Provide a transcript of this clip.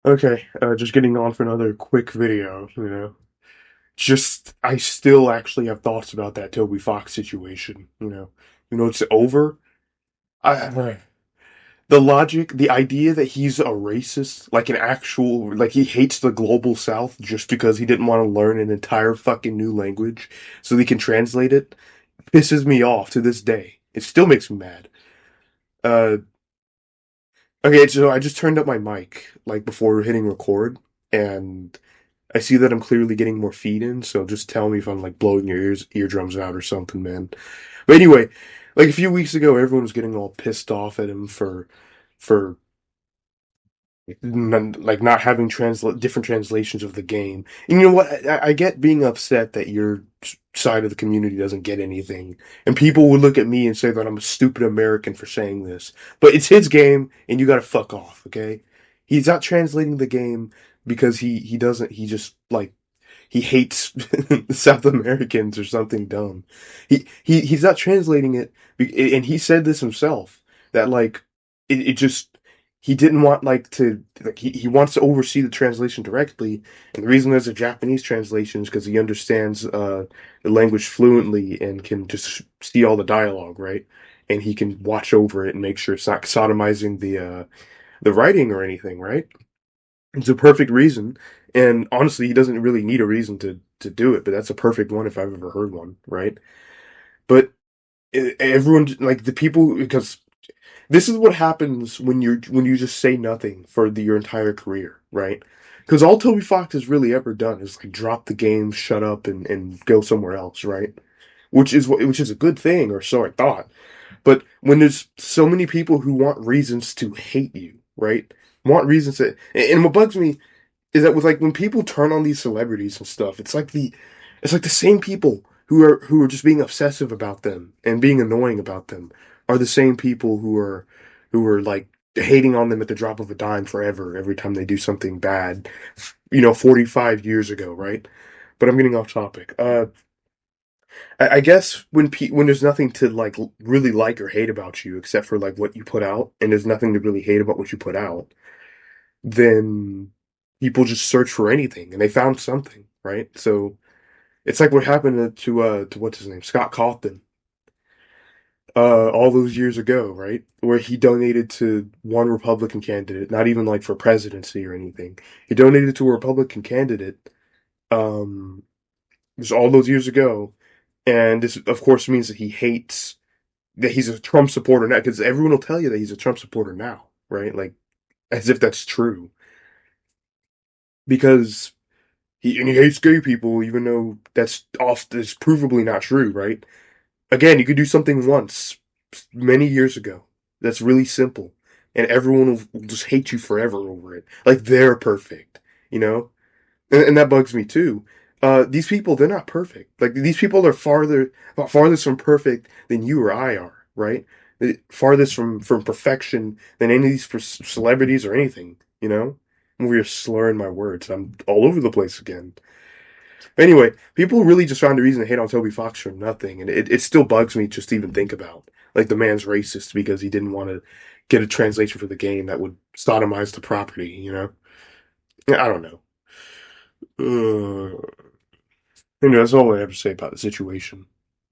Okay, just getting on for another quick video, Just, I still actually have thoughts about that Toby Fox situation, It's over. I, the logic, the idea that he's a racist, like an actual, like he hates the global South just because he didn't want to learn an entire fucking new language so he can translate it, pisses me off to this day. It still makes me mad. Uh, okay, so I just turned up my mic, like before hitting record, and I see that I'm clearly getting more feed in, so just tell me if I'm like blowing your eardrums out or something, man. But anyway, like a few weeks ago, everyone was getting all pissed off at him for like not having different translations of the game. And you know what? I get being upset that your side of the community doesn't get anything, and people would look at me and say that I'm a stupid American for saying this. But it's his game, and you gotta fuck off, okay? He's not translating the game because he doesn't. He just like he hates South Americans or something dumb. He's not translating it, and he said this himself that like it just he didn't want like to like he wants to oversee the translation directly, and the reason there's a Japanese translation is because he understands the language fluently and can just see all the dialogue, right? And he can watch over it and make sure it's not sodomizing the writing or anything, right? It's a perfect reason, and honestly, he doesn't really need a reason to do it, but that's a perfect one if I've ever heard one, right? But everyone, like the people, because this is what happens when you just say nothing for your entire career, right? Because all Toby Fox has really ever done is like drop the game, shut up, and go somewhere else, right? Which is a good thing, or so I thought. But when there's so many people who want reasons to hate you, right? Want reasons to, and what bugs me is that with like when people turn on these celebrities and stuff, it's like the same people who are just being obsessive about them and being annoying about them are the same people who are like hating on them at the drop of a dime forever every time they do something bad, 45 years ago, right? But I'm getting off topic. I guess when there's nothing to like really like or hate about you except for like what you put out, and there's nothing to really hate about what you put out, then people just search for anything and they found something, right? So it's like what happened to what's his name, Scott Cawthon, all those years ago, right? Where he donated to one Republican candidate, not even like for presidency or anything. He donated to a Republican candidate, um, just all those years ago, and this of course means that he hates that he's a Trump supporter now because everyone will tell you that he's a Trump supporter now, right? Like as if that's true because he hates gay people, even though that's provably not true, right? Again, you could do something once, many years ago. That's really simple, and everyone will just hate you forever over it. Like they're perfect, you know, and that bugs me too. These people, they're not perfect. Like these people are farthest from perfect than you or I are, right? Farthest from perfection than any of these celebrities or anything, you know. I'm over here slurring my words. I'm all over the place again. Anyway, people really just found a reason to hate on Toby Fox for nothing, and it still bugs me just to even think about. Like the man's racist because he didn't want to get a translation for the game that would sodomize the property, you know? Yeah, I don't know. Anyway, that's all I have to say about the situation.